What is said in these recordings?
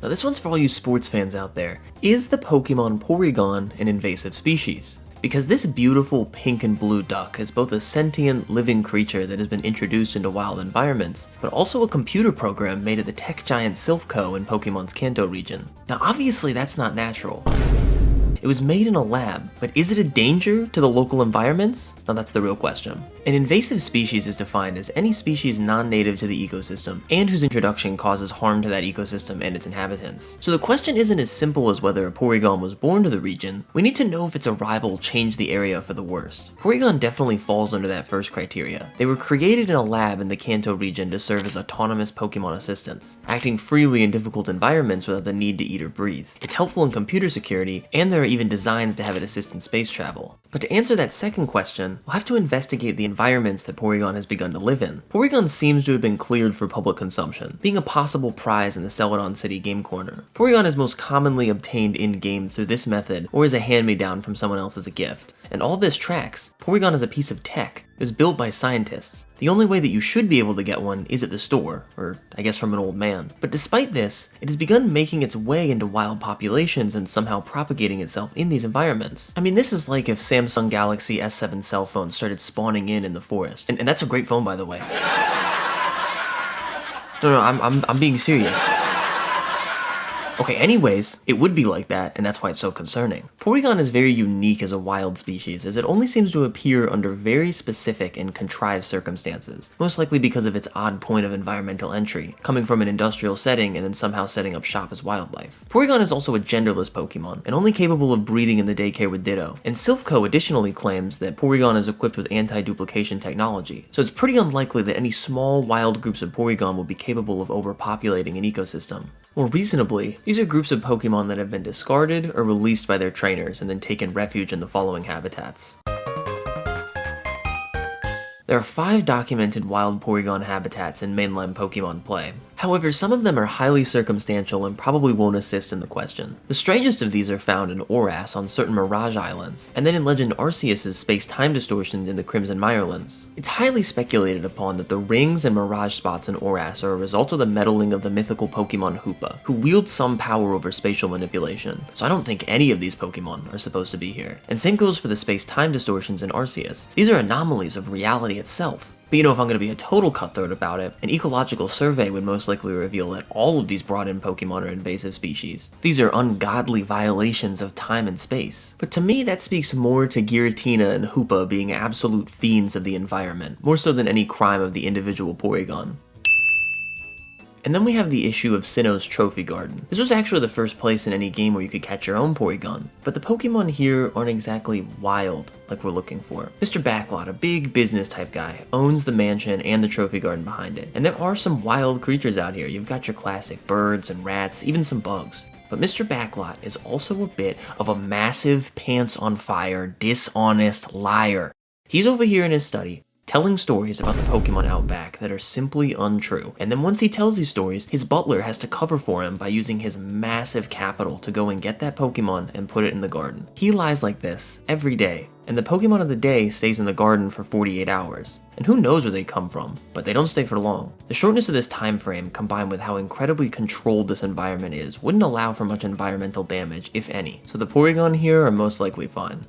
Now this one's for all you sports fans out there. Is the Pokemon Porygon an invasive species? Because this beautiful pink and blue duck is both a sentient, living creature that has been introduced into wild environments, but also a computer program made at the tech giant Silph in Pokemon's Kanto region. Now obviously that's not natural. It was made in a lab, but is it a danger to the local environments? Now that's the real question. An invasive species is defined as any species non-native to the ecosystem and whose introduction causes harm to that ecosystem and its inhabitants. So the question isn't as simple as whether a Porygon was born to the region, we need to know if its arrival changed the area for the worst. Porygon definitely falls under that first criteria. They were created in a lab in the Kanto region to serve as autonomous Pokemon assistants, acting freely in difficult environments without the need to eat or breathe. It's helpful in computer security, and there are even designs to have it assist in space travel. But to answer that second question, we'll have to investigate the environments that Porygon has begun to live in. Porygon seems to have been cleared for public consumption, being a possible prize in the Celadon City Game Corner. Porygon is most commonly obtained in-game through this method or as a hand-me-down from someone else as a gift. And all this tracks. Porygon is a piece of tech. It was built by scientists. The only way that you should be able to get one is at the store, or I guess from an old man. But despite this, it has begun making its way into wild populations and somehow propagating itself in these environments. I mean, this is like if Samsung Galaxy S7 cell phones started spawning in the forest. And that's a great phone, by the way. No, I'm being serious. Okay, anyways, it would be like that, and that's why it's so concerning. Porygon is very unique as a wild species, as it only seems to appear under very specific and contrived circumstances, most likely because of its odd point of environmental entry, coming from an industrial setting and then somehow setting up shop as wildlife. Porygon is also a genderless Pokemon, and only capable of breeding in the daycare with Ditto, and Silph additionally claims that Porygon is equipped with anti-duplication technology, so it's pretty unlikely that any small wild groups of Porygon will be capable of overpopulating an ecosystem. More reasonably, these are groups of Pokemon that have been discarded or released by their trainers and then taken refuge in the following habitats. There are 5 documented wild Porygon habitats in mainline Pokemon play. However, some of them are highly circumstantial and probably won't assist in the question. The strangest of these are found in Oras on certain Mirage Islands, and then in Legend Arceus' space-time distortions in the Crimson Mirelands. It's highly speculated upon that the rings and Mirage spots in Oras are a result of the meddling of the mythical Pokemon Hoopa, who wields some power over spatial manipulation, so I don't think any of these Pokemon are supposed to be here. And same goes for the space-time distortions in Arceus. These are anomalies of reality itself. But you know, if I'm going to be a total cutthroat about it, an ecological survey would most likely reveal that all of these brought-in Pokemon are invasive species. These are ungodly violations of time and space. But to me, that speaks more to Giratina and Hoopa being absolute fiends of the environment, more so than any crime of the individual Porygon. And then we have the issue of Sinnoh's Trophy Garden. This was actually the first place in any game where you could catch your own Porygon, but the Pokemon here aren't exactly wild like we're looking for. Mr. Backlot, a big business type guy, owns the mansion and the trophy garden behind it. And there are some wild creatures out here. You've got your classic birds and rats, even some bugs. But Mr. Backlot is also a bit of a massive pants on fire, dishonest liar. He's over here in his study, telling stories about the Pokemon out back that are simply untrue. And then once he tells these stories, his butler has to cover for him by using his massive capital to go and get that Pokemon and put it in the garden. He lies like this every day, and the Pokemon of the day stays in the garden for 48 hours. And who knows where they come from, but they don't stay for long. The shortness of this time frame, combined with how incredibly controlled this environment is, wouldn't allow for much environmental damage, if any. So the Porygon here are most likely fine.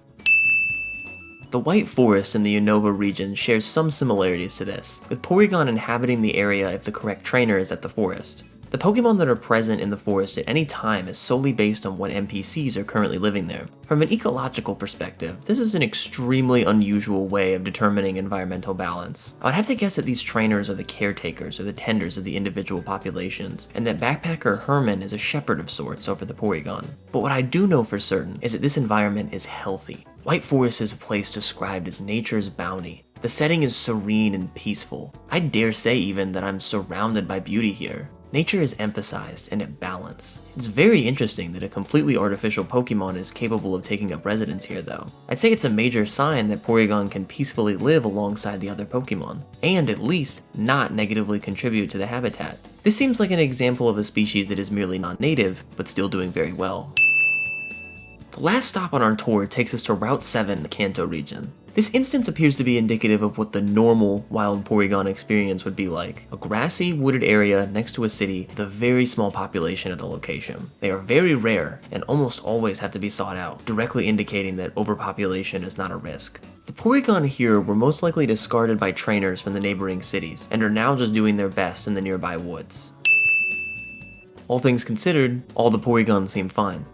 The White Forest in the Unova region shares some similarities to this, with Porygon inhabiting the area if the correct trainer is at the forest. The Pokemon that are present in the forest at any time is solely based on what NPCs are currently living there. From an ecological perspective, this is an extremely unusual way of determining environmental balance. I would have to guess that these trainers are the caretakers or the tenders of the individual populations, and that Backpacker Herman is a shepherd of sorts over the Porygon. But what I do know for certain is that this environment is healthy. White Forest is a place described as nature's bounty. The setting is serene and peaceful. I dare say even that I'm surrounded by beauty here. Nature is emphasized and at balance. It's very interesting that a completely artificial Pokemon is capable of taking up residence here though. I'd say it's a major sign that Porygon can peacefully live alongside the other Pokemon, and at least not negatively contribute to the habitat. This seems like an example of a species that is merely non-native, but still doing very well. The last stop on our tour takes us to Route 7 in the Kanto region. This instance appears to be indicative of what the normal wild Porygon experience would be like. A grassy, wooded area next to a city with a very small population at the location. They are very rare and almost always have to be sought out, directly indicating that overpopulation is not a risk. The Porygon here were most likely discarded by trainers from the neighboring cities, and are now just doing their best in the nearby woods. All things considered, all the Porygon seem fine.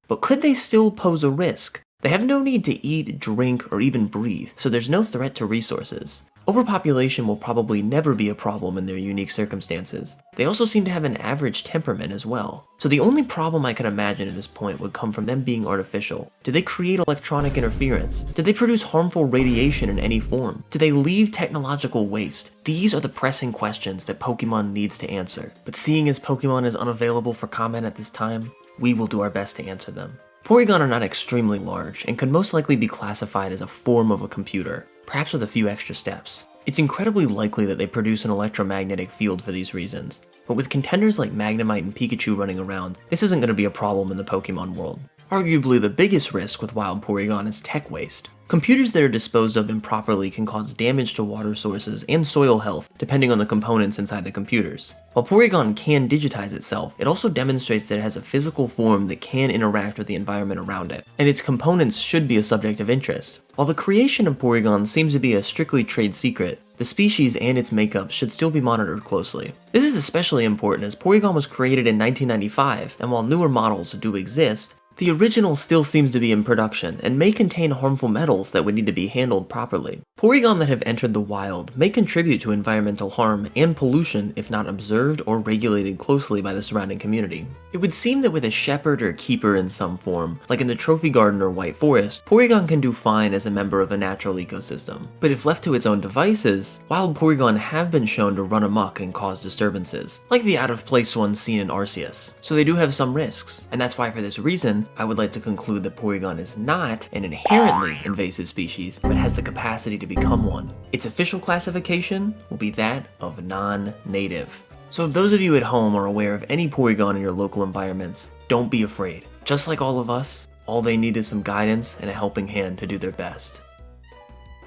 But could they still pose a risk? They have no need to eat, drink, or even breathe, so there's no threat to resources. Overpopulation will probably never be a problem in their unique circumstances. They also seem to have an average temperament as well. So the only problem I can imagine at this point would come from them being artificial. Do they create electronic interference? Did they produce harmful radiation in any form? Do they leave technological waste? These are the pressing questions that Pokemon needs to answer. But seeing as Pokemon is unavailable for comment at this time, we will do our best to answer them. Porygon are not extremely large, and could most likely be classified as a form of a computer, perhaps with a few extra steps. It's incredibly likely that they produce an electromagnetic field for these reasons, but with contenders like Magnemite and Pikachu running around, this isn't going to be a problem in the Pokemon world. Arguably the biggest risk with wild Porygon is tech waste. Computers that are disposed of improperly can cause damage to water sources and soil health, depending on the components inside the computers. While Porygon can digitize itself, it also demonstrates that it has a physical form that can interact with the environment around it, and its components should be a subject of interest. While the creation of Porygon seems to be a strictly trade secret, the species and its makeup should still be monitored closely. This is especially important as Porygon was created in 1995, and while newer models do exist, the original still seems to be in production and may contain harmful metals that would need to be handled properly. Porygon that have entered the wild may contribute to environmental harm and pollution if not observed or regulated closely by the surrounding community. It would seem that with a shepherd or keeper in some form, like in the Trophy Garden or White Forest, Porygon can do fine as a member of a natural ecosystem. But if left to its own devices, wild Porygon have been shown to run amok and cause disturbances, like the out-of-place ones seen in Arceus. So they do have some risks, and that's why for this reason, I would like to conclude that Porygon is not an inherently invasive species, but has the capacity to become one. Its official classification will be that of non-native. So if those of you at home are aware of any Porygon in your local environments, don't be afraid. Just like all of us, all they need is some guidance and a helping hand to do their best.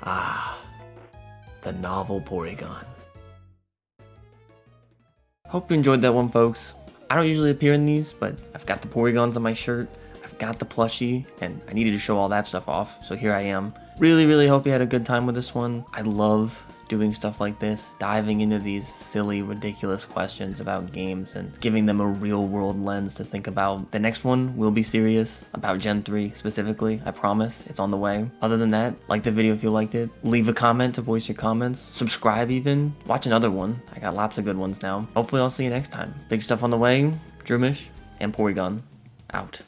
Ah, the novel Porygon. Hope you enjoyed that one, folks. I don't usually appear in these, but I've got the Porygons on my shirt, I've got the plushie, and I needed to show all that stuff off, so here I am. Really hope you had a good time with this one. I love doing stuff like this, diving into these silly, ridiculous questions about games and giving them a real-world lens to think about. The next one will be serious, about Gen 3 specifically, I promise. It's on the way. Other than that, like the video if you liked it, leave a comment to voice your comments, subscribe even, watch another one. I got lots of good ones now. Hopefully I'll see you next time. Big stuff on the way, Droomish and Porygon, out.